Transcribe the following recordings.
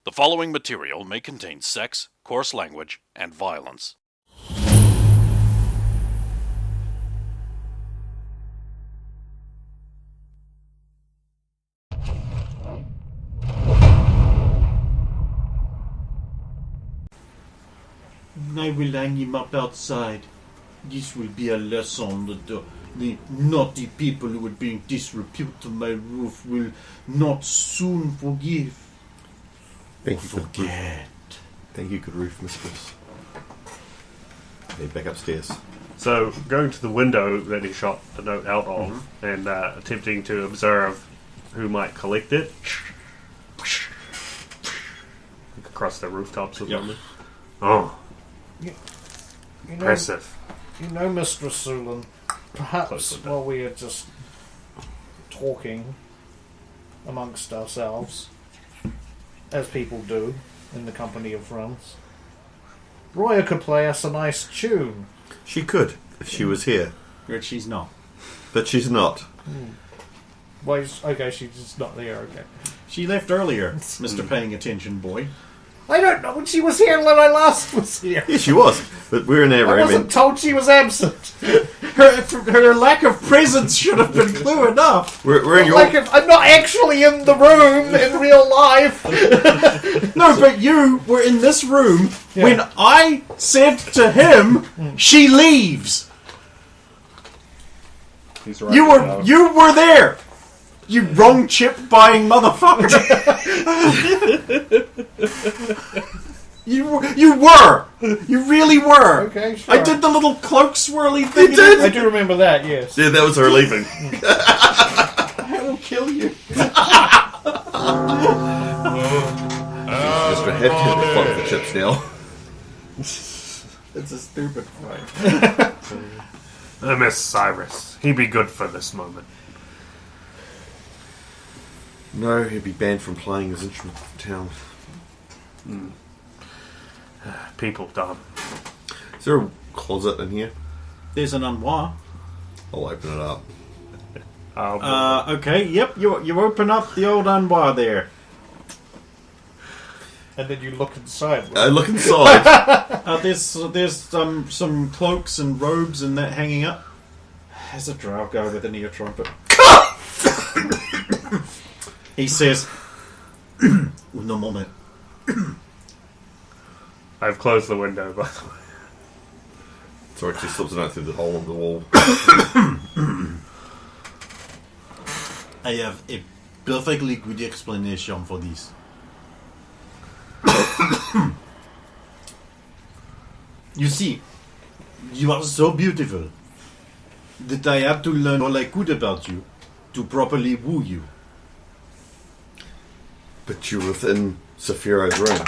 The following material may contain sex, coarse language, and violence. I will hang him up outside. This will be a lesson that the naughty people who would bring disrepute to my roof will not soon forgive. Thank you, Forget. Thank you, good roof mistress. Okay, back upstairs. So, going to the window that he shot the note out of and attempting to observe who might collect it. Across the rooftops or something. Oh, You know, impressive. Mistress Sulan, perhaps while we are just talking amongst ourselves, as people do in the company of friends, Roya could play us a nice tune. She could, if she was here. But she's not. But she's not. Well, okay, she's just not there, okay. She left earlier, Mr. Paying Attention Boy. I don't know when she was here when I last was here. Yeah, she was. But we're in our I room. wasn't told she was absent. Her lack of presence should have been clue enough. We're in your... Like, if I'm not actually in the room in real life. No, but you were in this room when I said to him, she leaves. He's right. You were there. You wrong chip buying motherfucker. You were. You really were. Okay, sure. I did the little cloak swirly thing. You did? I do remember that, yes. Yeah, that was her leaving. I will kill you. Just have to have fun with the chips now. It's a stupid fight. Miss Cyrus. He'd be good for this moment. No, he'd be banned from playing his instrument in town. People dumb. Is there a closet in here? There's an armoire. I'll open it up. Okay, yep, you open up the old armoire there. And then you look inside. I look inside. There's some cloaks and robes and that hanging up. There's a drow guy with an ear trumpet. He says, "Uno moment." I've closed the window, by the way. So actually slips it out through the hole in the wall. I have a perfectly good explanation for this. You see, you are so beautiful that I had to learn all I could about you to properly woo you. But you're within Sephiro's room.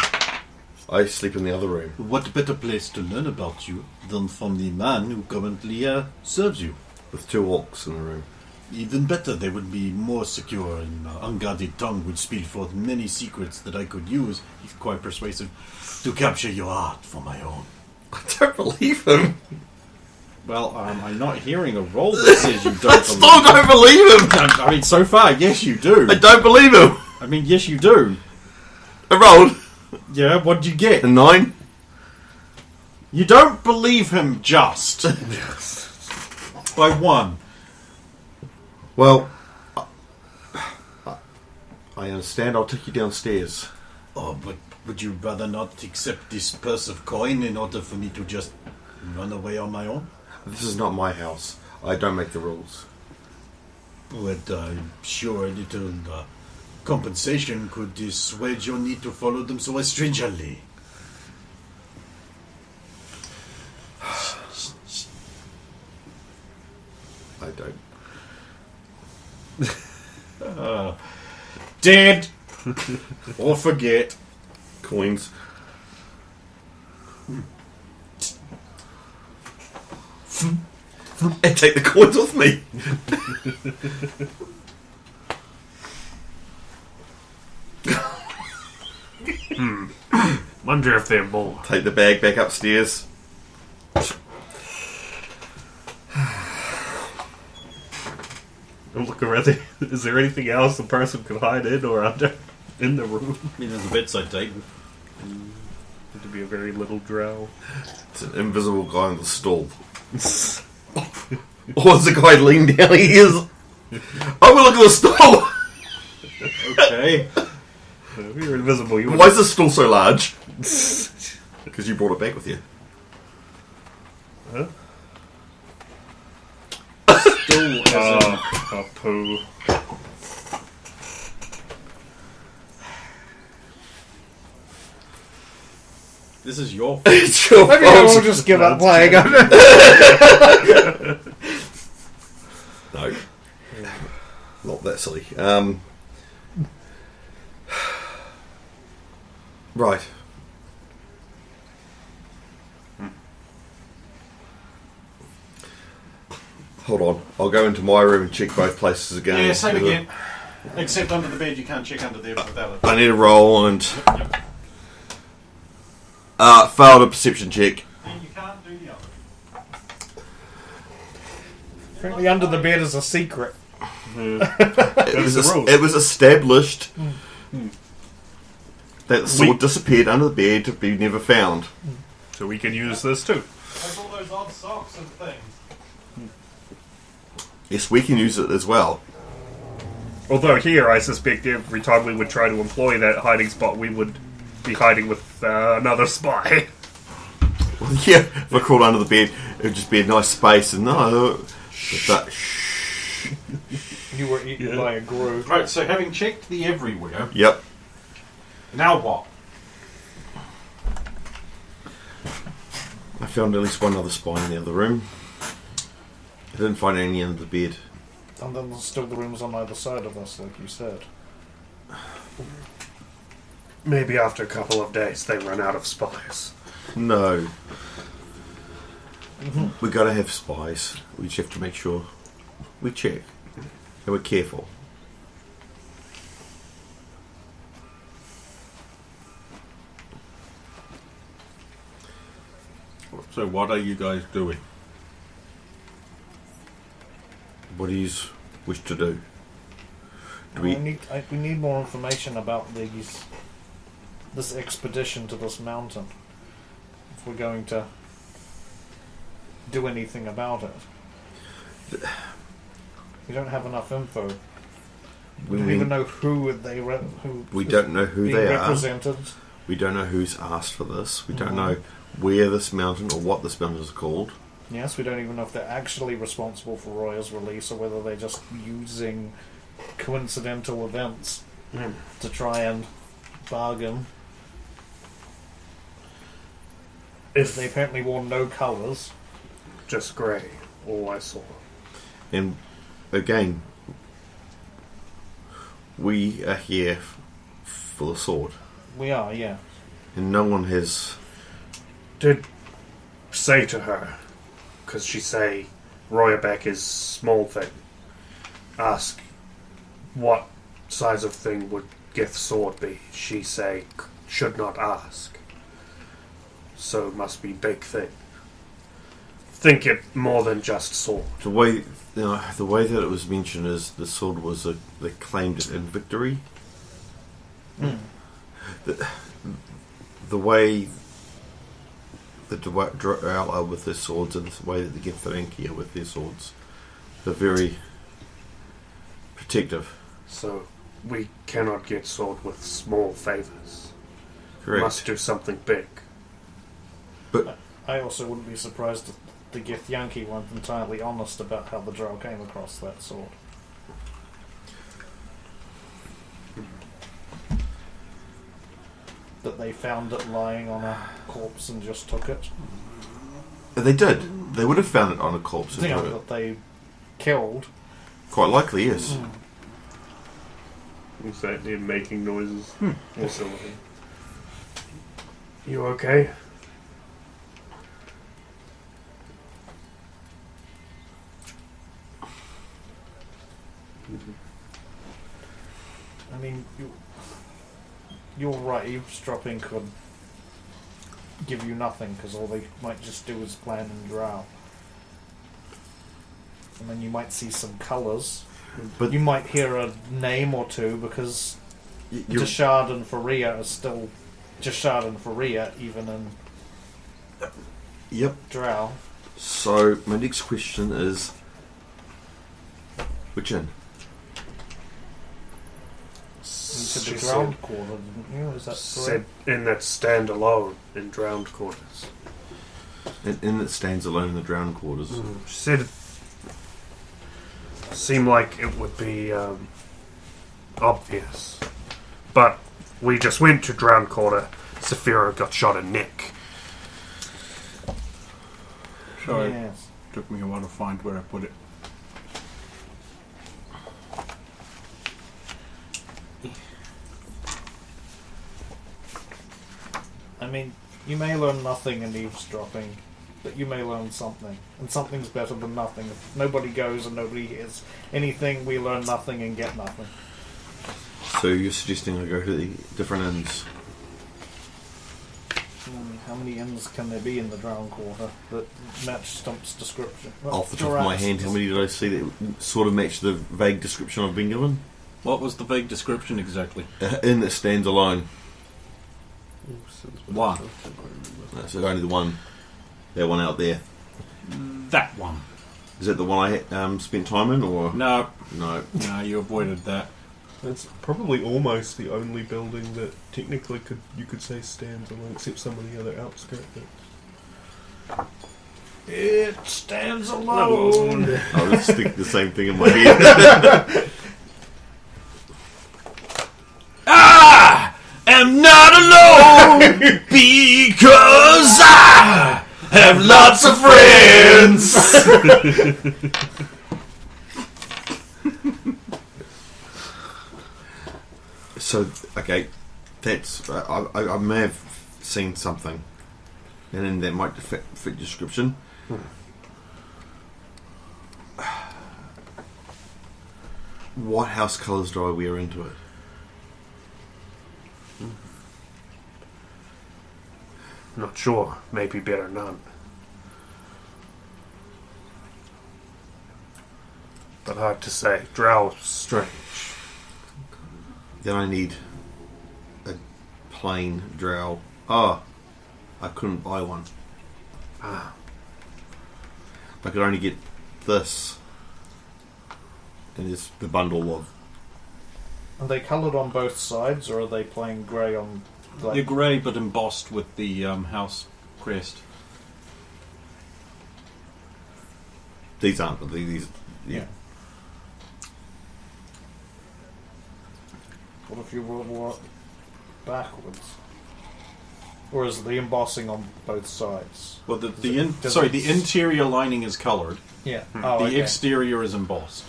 I sleep in the other room. What better place to learn about you than from the man who currently serves you? With two orcs in the room. Even better, they would be more secure, and unguarded tongue would spill forth many secrets that I could use, if quite persuasive, to capture your heart for my own. I don't believe him. Well, I'm not hearing a roll that says you don't I still don't believe him. I mean, so far, yes, you do. I don't believe him. I mean, yes, you do. I rolled Yeah, what'd you get? a 9. You don't believe him just. By 1. Well, I understand. I'll take you downstairs. Oh, but would you rather not accept this purse of coin in order for me to just run away on my own? This is not my house. I don't make the rules. But I'm sure a little compensation could dissuade your need to follow them so stringently. I don't. Dead! Or forget. Coins. And take the coins with me. Wonder if they're more. Take the bag back upstairs. Look around. Is there anything else the person could hide in or under? in the room. I mean, there's a bedside table. To be a very little drow. It's an invisible guy on the stool. Or is the guy leaning down? He is. Oh, look at the stool! Okay. If you're invisible, you Why is the stool so large? Because you brought it back with you. Huh? Stool as in... Oh, poo. This is your fault. It's your Maybe fault. we'll just give up playing. No. Not that silly. Right. Hold on. I'll go into my room and check both places again. Yeah, same again. Except under the bed, you can't check under there without it. I need a roll and... failed a perception check. And you can't do the other. Apparently, under the bed is a secret. It was established that the sword disappeared under the bed to be never found. So we can use this too. There's all those odd socks and things. Yes, we can use it as well. Although here, I suspect every time we would try to employ that hiding spot, we would be hiding with another spy. Well, yeah, if I crawled under the bed, it would just be a nice space. And no, You were eaten by a grove. Right, so having checked the everywhere, Yep. now what? I found at least one other spy in the other room. I didn't find any under the bed. And then there's still the rooms on either side of us, like you said. Maybe after a couple of days, they run out of spies. No. We gotta have spies. We just have to make sure we check. And we're careful. So what are you guys doing? What do you wish to do? We need more information about this expedition to this mountain. If we're going to do anything about it. We don't have enough info. We don't even know who we don't know who being they represented. are. We don't know who's asked for this. We don't know where this mountain or what this mountain is called. Yes, we don't even know if they're actually responsible for Roya's release or whether they're just using coincidental events to try and bargain. If They apparently wore no colours. just grey, all I saw. And again, we are here for the sword. We are, yeah. And no one has... Did say to her, because she say Royaback is small thing. Ask what size of thing would Gith's sword be. She say should not ask. So it must be big thing. Think it more than just sword. The way that it was mentioned is the sword was they claimed it in victory. The way the Drow are with their swords and the way that the Githyanki are with their swords, they're very protective. So we cannot get sword with small favours. Correct. Must do something big. But I also wouldn't be surprised if the Githyanki weren't entirely honest about how the Drow came across that sword. That they found it lying on a corpse and just took it. they did. They would have found it on a corpse. And The took thing it. that they killed. Quite likely, yes. Is that him making noises? Or something? You okay? I mean, you're right, eavesdropping could give you nothing, because all they might just do is plan and drow. And then you might see some colours. But You might hear a name or two, because Jashard and Faria are still Jashard and Faria, even in Yep. Drow. So my next question is, which inn? Into the She ground said- quarter, didn't you? Is that Said correct? in that standalone in drowned quarters. An inn that stands alone in the drowned quarters. She said it seemed like it would be obvious, but we just went to drowned quarter. Saphira got shot in neck. Sorry, Yes. took me a while to find where I put it. I mean, you may learn nothing in eavesdropping, but you may learn something. And something's better than nothing. If nobody goes and nobody hears anything, we learn nothing and get nothing. So you're suggesting I go to the different inns? How many inns can there be in the Drown Quarter that match Stump's description? Well, Off the top of my hand, how many did I see that sort of match the vague description I've been given? What was the vague description exactly? Inn that stands alone. One. So only the one. That one out there. That one. Is that the one I spent time in, or No, no? no, you avoided that. It's probably almost the only building that technically you could say stands alone, except some of the other outskirts. It stands alone. I was thinking the same thing in my head. I am not alone because I have lots of friends. So, okay, that's I may have seen something, and then that might fit description. What house colours do I wear into it? Not sure. Maybe better none. But hard to say. Drow strange. Then I need a plain drow. Oh, I couldn't buy one. Ah. I could only get this. And there's the bundle of... Are they coloured on both sides, or are they plain grey on... Like, They're grey but embossed with the house crest. These aren't, but these... Yeah. What if you wore it backwards? Or is the embossing on both sides? Well, Does the it- interior lining is coloured. Yeah. The Oh, okay. exterior is embossed.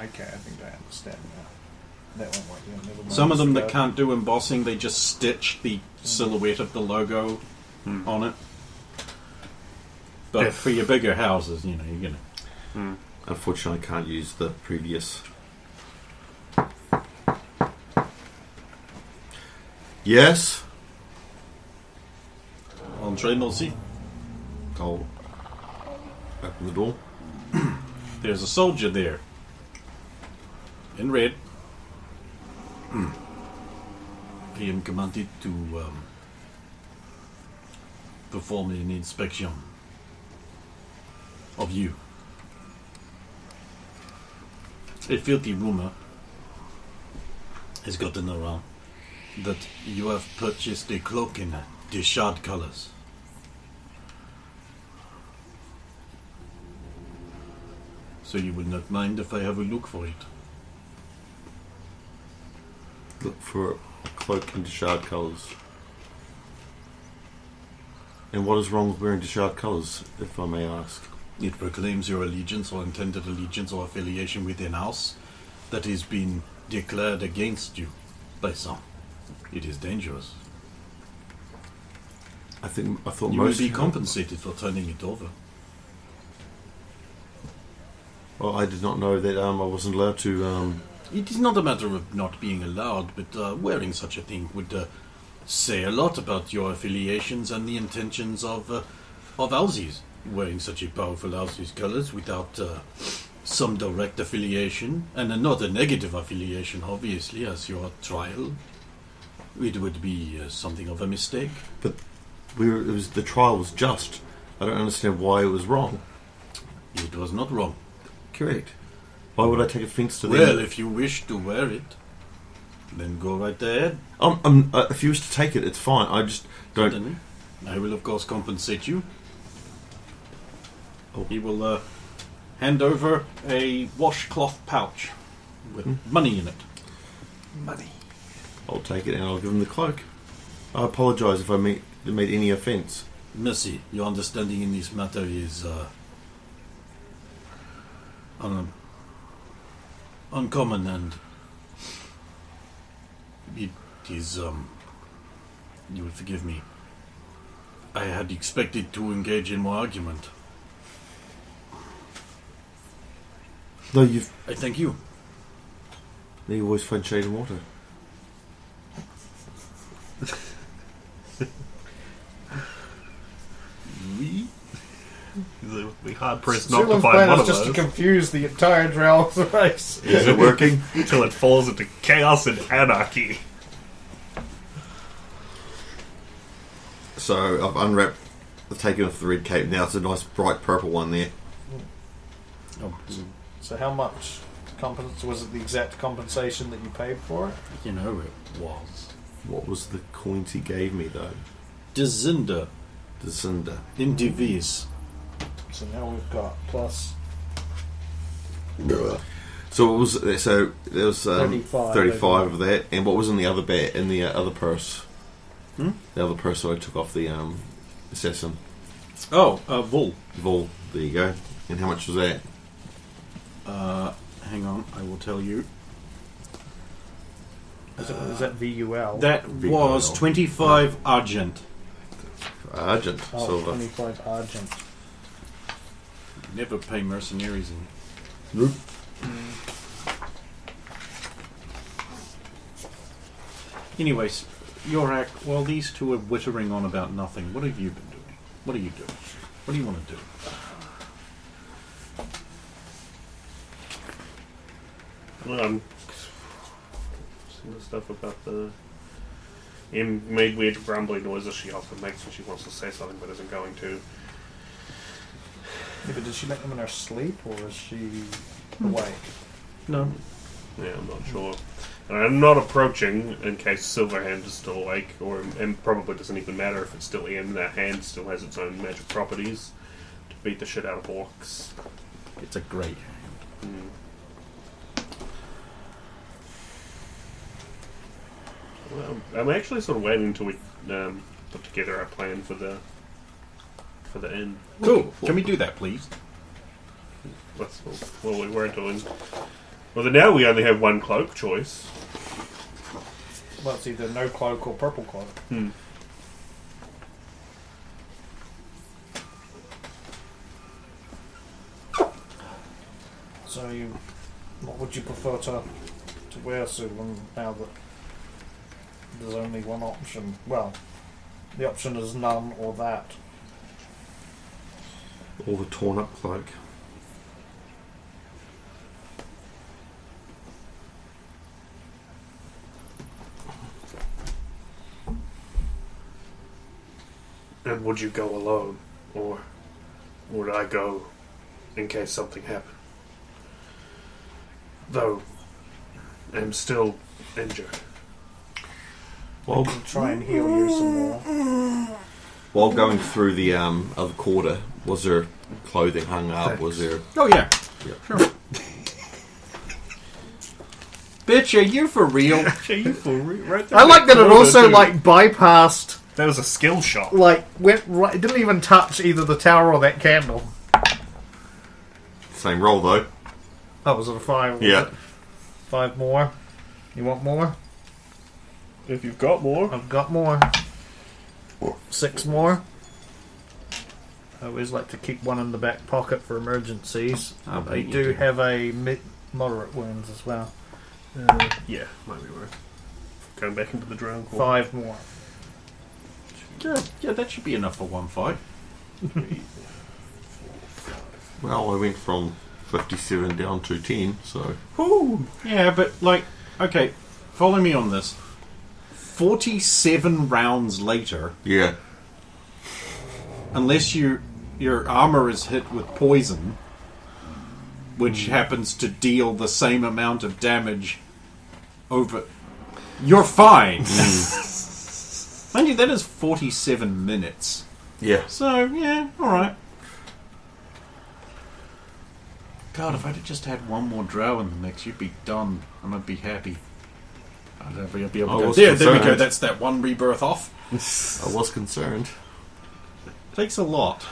Okay, I think I understand now. That won't work. Yeah, never mind. Some of them that Discard. can't do embossing, they just stitch the silhouette of the logo on it. But If- for your bigger houses, you're gonna. Unfortunately, I can't use the previous... Yes? Entrez, merci. I'll open the door. There's a soldier there. In red. I am commanded to perform an inspection of you. A filthy rumor has gotten around that you have purchased a cloak in the shard colors. So you would not mind if I have a look for it? Look for a cloak in Deshard colours. And what is wrong with wearing Deshard colours, if I may ask? It proclaims your allegiance or intended allegiance or affiliation with an house that has been declared against you by some. It is dangerous. I thought You will most... be compensated for turning it over. Well, I did not know that I wasn't allowed to... It is not a matter of not being allowed, but wearing such a thing would say a lot about your affiliations and the intentions of houses. Wearing such a powerful house's colours without some direct affiliation, and not a negative affiliation, obviously, as your trial. It would be something of a mistake. But the trial was just. I don't understand why it was wrong. It was not wrong. Correct. Why would I take offence to Well, them? if you wish to wear it, then go right ahead. If you wish to take it, it's fine. I just don't. Then I will, of course, compensate you. Oh. He will hand over a washcloth pouch with money in it. Money. I'll take it and I'll give him the cloak. I apologise if I made any offence. Mercy, your understanding in this matter is uncommon, and it is, you would forgive me. I had expected to engage in more argument. No, I thank you. you always find shade and water. Be hard pressed not to Sulan's find plan one is of just to those confuse the entire Drell's race. Is it working? until it falls into chaos and anarchy. So I've unwrapped, I've taken off the red cape. Now it's a nice bright purple one there. Oh, So how much was it the exact compensation that you paid for it? you know it was. What was the coins he gave me though? Dezinder The cinder. in Divis. So now we've got plus So it was. So there was 35 35 of that. And what was in the other in the other purse? Hmm? The other purse I took off the assassin. Oh, Vol. Vol. There you go. And how much was that? Hang on, I will tell you. is that VUL? That was 25 argent. Argent. Oh, Silver. 25 argent. Never pay mercenaries in. Nope. Anyways, Yorak, while these two are whittering on about nothing, what have you been doing? What are you doing? What do you want to do? Seeing the stuff about the. Em made weird grumbling noises she often makes when she wants to say something but isn't going to. Yeah, but did she make them in her sleep or is she awake? No. Yeah, I'm not sure. And I'm not approaching in case Silverhand is still awake, and probably doesn't even matter if it's still in. That hand still has its own magic properties to beat the shit out of orcs. It's a great. Well, I'm actually sort of waiting until we put together our plan for the inn. Cool. Can we do that, please? That's what we were doing. Well, then now we only have one cloak choice. Well, it's either no cloak or purple cloak. So, what would you prefer to wear, Sulan, now that there's only one option? Well, the option is none or that. Or the torn up cloak. And would you go alone, or would I go in case something happened? Though I'm still injured. Well, I'll try and heal you some more. while going through the other quarter, was there clothing hung up? Was there? Oh, yeah. Yep. Sure. Bitch, are you for real? Right there I like that it corner, also too. bypassed, That was a skill shot. went right. It didn't even touch either the tower or that candle. Same roll though. Oh, was it a 5? Was Yeah. it? 5 more. You want more? If you've got more. I've got more. 6 more. I always like to keep one in the back pocket for emergencies. I But bet I you do do. have a moderate wounds as well. Yeah, might be worth going back into the drone. 5 more. Yeah, that should be enough for one fight. Well, I went from 57 down to 10, so... Whew. Yeah, but, like, okay, follow me on this. 47 rounds later, Yeah. unless your armor is hit with poison, which happens to deal the same amount of damage over... You're fine! Mind you, that is 47 minutes. Yeah. So, yeah, alright. God, if I'd have just had one more drow in the mix, you'd be done, and I'd be happy. I'd be able to go, was there we go, concerned. that's that one rebirth off. I was concerned. Takes a lot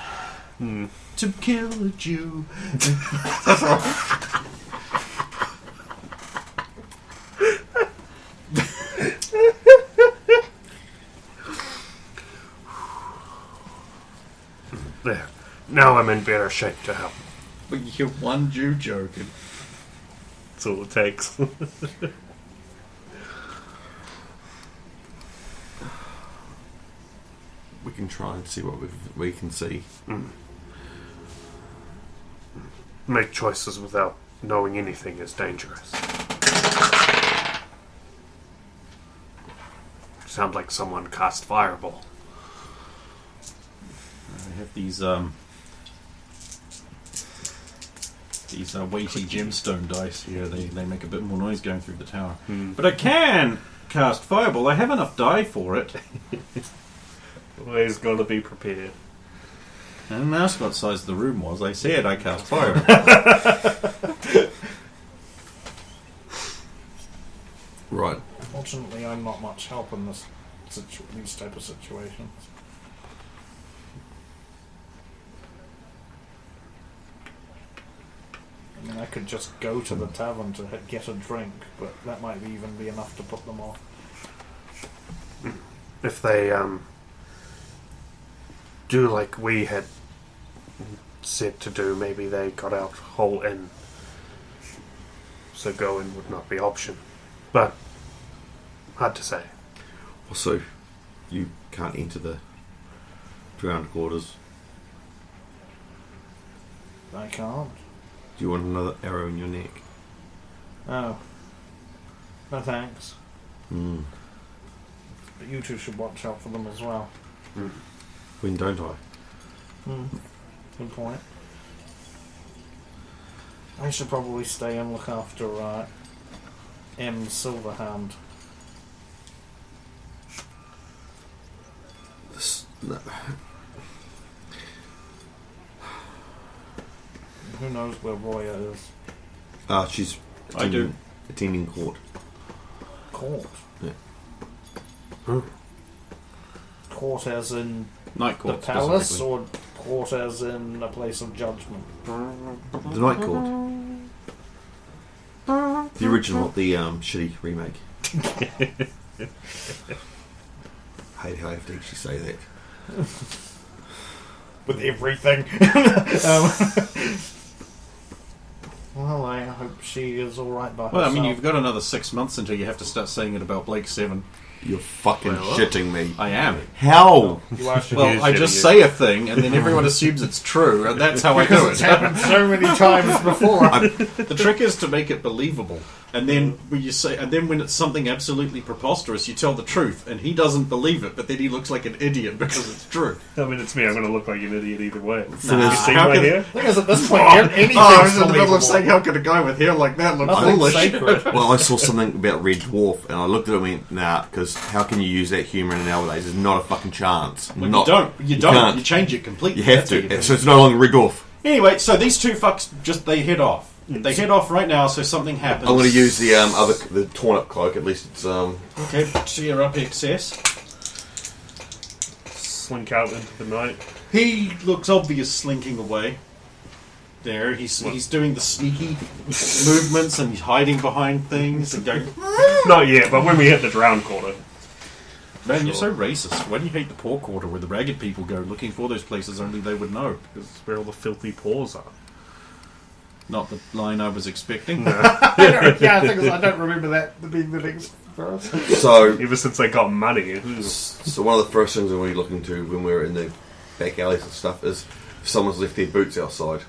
to kill a Jew. There. Now I'm in better shape to help. But you're one Jew joking. That's all it takes. We can try and see what we can see. Make choices without knowing anything is dangerous. Sound like someone cast fireball. I have these weighty gemstone dice here. They make a bit more noise going through the tower. But I can cast fireball. I have enough die for it. Always got to be prepared. I didn't ask what size the room was. I said I cast fireball. Right. Fortunately, I'm not much help in these type of situations. I mean, I could just go to the tavern to get a drink, but that might even be enough to put them off. If they do like we had said to do, maybe they got out whole inn. So going would not be option. But hard to say. Also, you can't enter the ground quarters. I can't. Do you want another arrow in your neck? Oh. No thanks. Mm. But you two should watch out for them as well. When don't I? Good point. I should probably stay and look after M. Silverhand. No. Who knows where Roya is? She's I do. attending court. Court? Yeah. Court as in Night the court, palace, specifically. or court as in a place of judgment? The Night Court. The original, the shitty remake. Hate how I have to actually say that. With everything. Well, I hope she is alright by herself. Well, I mean, you've got another 6 months until you have to start saying it about Blake 7. You're fucking shitting me. I am. How? You are Well, I just say a thing, and then everyone assumes it's true, and that's how I do It's it. happened so many times before. The trick is to make it believable, and then when you say, and then when it's something absolutely preposterous, you tell the truth, and he doesn't believe it, but then he looks like an idiot because it's true. I mean, it's me. I'm going to look like an idiot either way. Nah, You see how my can- hair? The thing is, at this point, anything's I was in the middle believable. of saying, how could a guy with hair like that look Nothing's foolish? sacred. Well, I saw something about Red Dwarf, and I looked at it and went, nah, because how can you use that humour nowadays? There's not a fucking chance. Well, Not, you don't. can't. You change it completely. You have That's what to. do. So it's no longer Red Dwarf. Anyway, so these two fucks they head off. They head off right now, so something happens. I'm going to use the the torn up cloak. At least it's Okay, cheer up excess. Slink out into the night. He looks obvious slinking away. There, he's doing the sneaky movements and he's hiding behind things and going. Not yet, but when we hit the drown quarter. Man, you're so racist. Why do you hate the poor quarter where the ragged people go looking for those places only they would know? Because it's where all the filthy paws are. Not the line I was expecting. I think I don't remember that being the next verse. so. Ever since they got money. So one of the first things that we look into when we're in the back alleys and stuff is if someone's left their boots outside.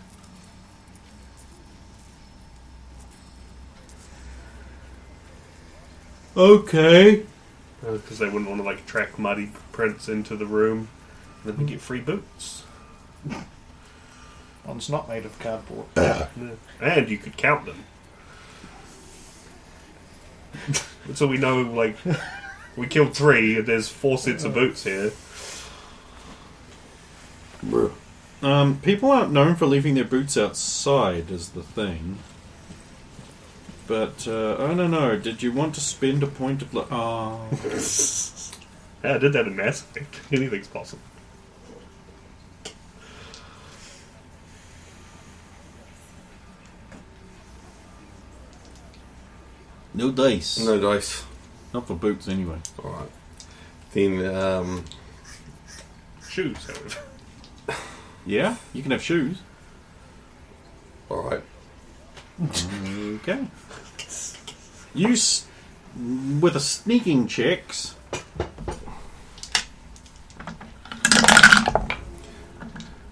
Okay. Because they wouldn't want to like track muddy prints into the room. And then we get free boots. One's not made of cardboard. Yeah. And you could count them. So we know, like, we killed 3, and there's 4 sets of boots here. People aren't known for leaving their boots outside, is the thing. But, I don't know, did you want to spend a point of... Yeah, I did that in Mass Effect. Anything's possible. No dice. No dice. Not for boots, anyway. Alright. Then, Shoes, however. Yeah, you can have shoes. alright. Okay. You, with a sneaking checks...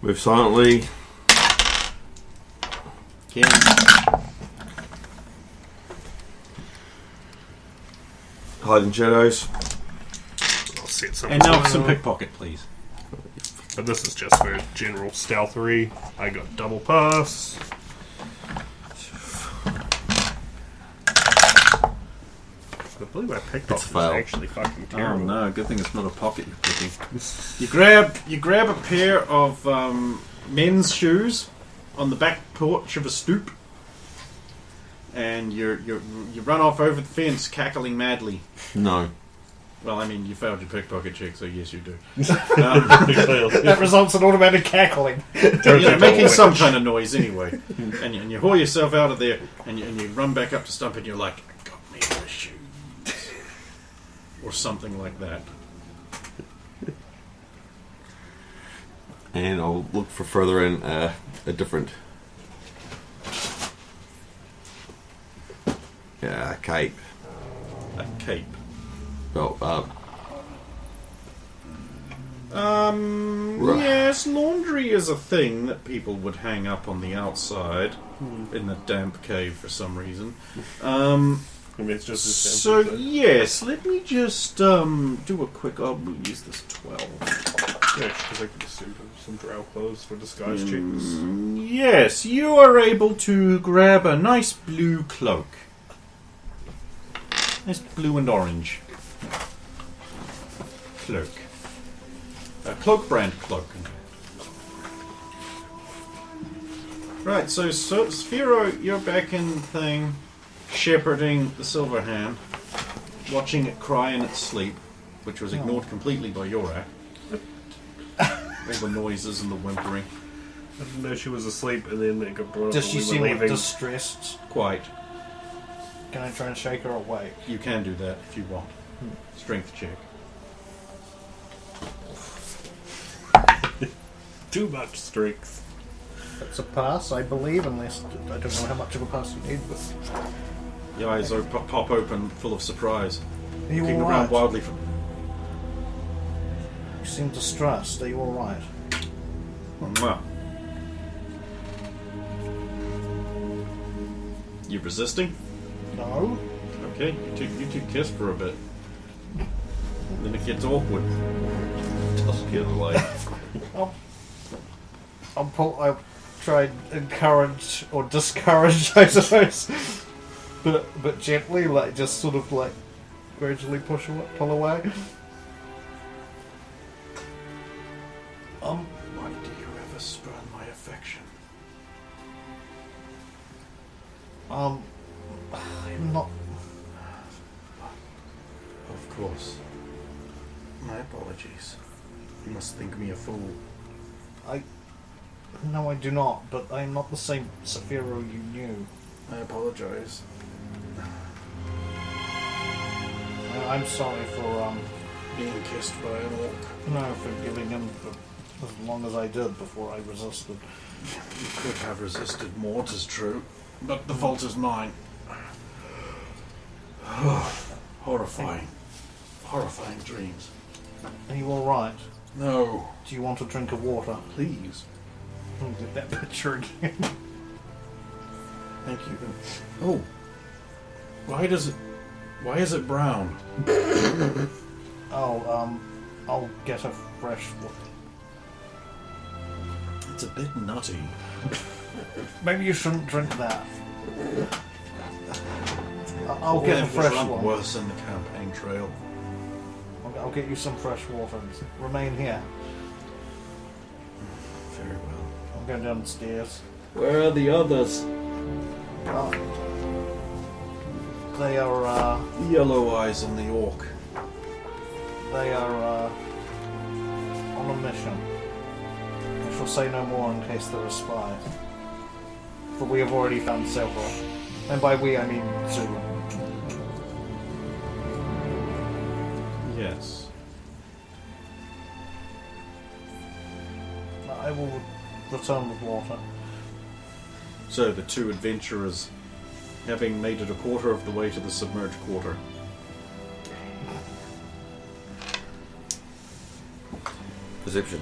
Move silently. Can... Hide in shadows. I'll set some. And now some pickpocket, please. But this is just for general stealthery. I got double pass. I believe my pickpocket It's is fail. actually fucking Oh terrible. no, good thing it's not a pocket you're picking. You grab a pair of men's shoes on the back porch of a stoop, and you run off over the fence, cackling madly. No. Well, I mean, you failed your pickpocket check, so yes, you do. That results in automatic cackling. You're making some kind of noise anyway, and you haul yourself out of there, and you run back up to Stump, and you're like, "I got me the shoes," or something like that. And I'll look for further in a different cape. A cape. Well, Right. Yes, laundry is a thing that people would hang up on the outside in the damp cave for some reason. I mean, it's just as So, simple as yes, let me just do a quick... I'll use this 12. yeah, because I could assume some drow clothes for disguise checks. Yes, you are able to grab a nice blue cloak. Nice blue and orange cloak. A cloak brand cloak. Right, so Sphero, you're back in the thing, shepherding the Silver Hand, watching it cry in its sleep, which was ignored completely by Yorak. All the noises and the whimpering. I didn't know she was asleep, and then it got brought up Does when she we seem were like leaving. distressed? Quite. Can I try and shake her awake? You can do that if you want. Strength check. Too much strength. That's a pass, I believe, unless I don't know how much of a pass you need. But Your eyes pop open, full of surprise. are you Looking all around right? wildly for... You seem distressed. Are you all right? Well. You resisting? No. Okay, you two kiss for a bit. Then it gets awkward. Just get away. I'll try and encourage or discourage, I suppose, but gently, like just sort of like gradually pull away. Why do you ever spurn my affection? I'm not. Of course. My apologies. You must think me a fool. No, I do not. But I am not the same Saphiro you knew. I apologize. I'm sorry for Being kissed by an orc. for giving him for as long as I did before I resisted. You could have resisted more, 'tis true. But the fault is mine. Horrifying. Horrifying dreams. Are you all right? No. Do you want a drink of water? Please. Get that picture again. Thank you. Oh. Why does it... Why is it brown? I'll get a fresh one. It's a bit nutty. Maybe you shouldn't drink that. I'll get a fresh one. Worse than the campaign trail. I'll get you some fresh water. Remain here. Very well. I'm going downstairs. Where are the others? They are, Yellow Eyes and the Orc. They are, on a mission. I shall say no more in case there are spies. For we have already found several. And by we, I mean Zulu. Yes. I will return with water. So the two adventurers, having made it a quarter of the way to the submerged quarter. Perception.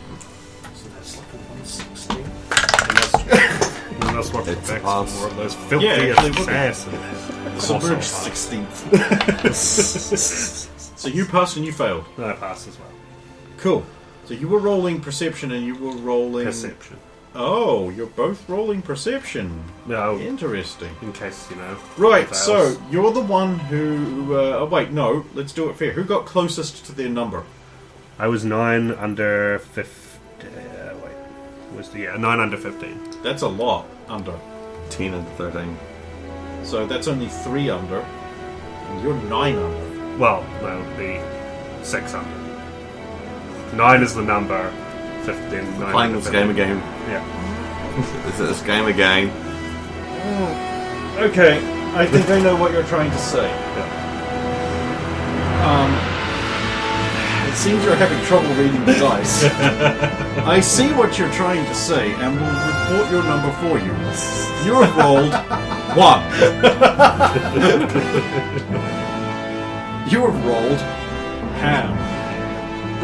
So that's like a 160. That's what It's back a pass. more of those filthy actually, look at- assassins. Submerged 16th. So you passed and you failed. I passed as well. Cool. So you were rolling perception and you were rolling... Perception. Oh, you're both rolling perception. No, Interesting. in case, you know. Right, it so fails. you're the one who... oh, wait, no. Let's do it fair. Who got closest to their number? I was 9 under 15. Was the 9 under 15. That's a lot under. 10 and 13. So that's only 3 under. And you're 9 under. Well, that would be 6 under. 9 is the number. 15. 9 Playing under this 15. game again. Yeah. Is it this game again? Okay, I think I know what you're trying to say. It seems you're having trouble reading the dice. I see what you're trying to say, and will report your number for you. You have rolled 1. You have rolled ham.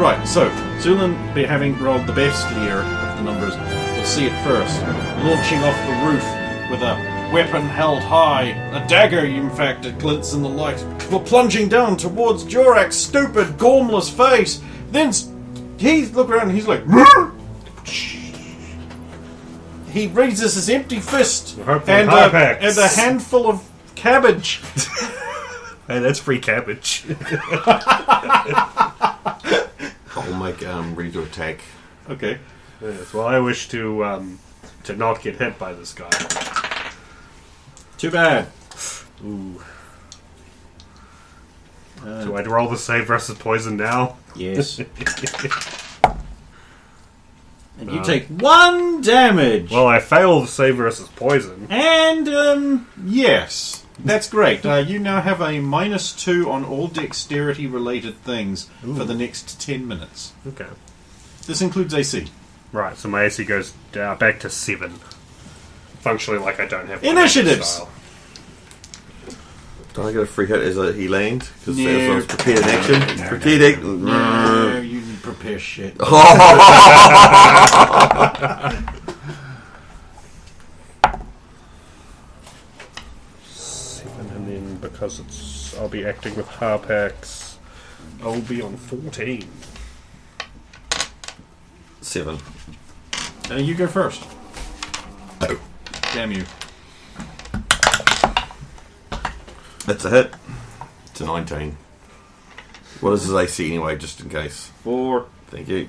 Right, so Zulin, having rolled the best here of the numbers, will see it first, launching off the roof with a weapon held high, a dagger, in fact, that glints in the light, for plunging down towards Jor-Karroc's stupid, gormless face. Then he look around and he's like, "Rrr!" He raises his empty fist and a handful of cabbage. Hey, that's free cabbage. I'll make ready to attack. Okay. Yes, well, I wish to not get hit by this guy. Too bad. Ooh. Do I roll the save versus poison now? Yes. And you take 1 damage. Well, I fail the save versus poison. And, yes. That's great. You now have a -2 on all dexterity-related things for the next 10 minutes. Okay. This includes AC. Right, so my AC goes back to 7. Functionally like I don't have Initiatives! style. Don't I get a free hit as he lands? Because No. that was prepared in action. Prepared action. No, you didn't prepare shit. 7, and then because I'll be acting with Harpax, I'll be on 14. 7. You go first. Oh. Damn you. That's a hit. It's a 19. What is his AC anyway, just in case? 4. Thank you.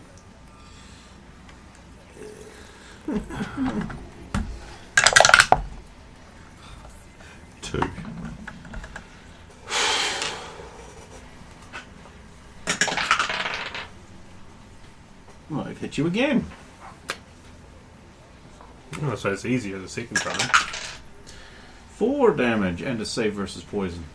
Two. Well, I've hit you again. Oh, so it's easier the second time. 4 damage and a save versus poison.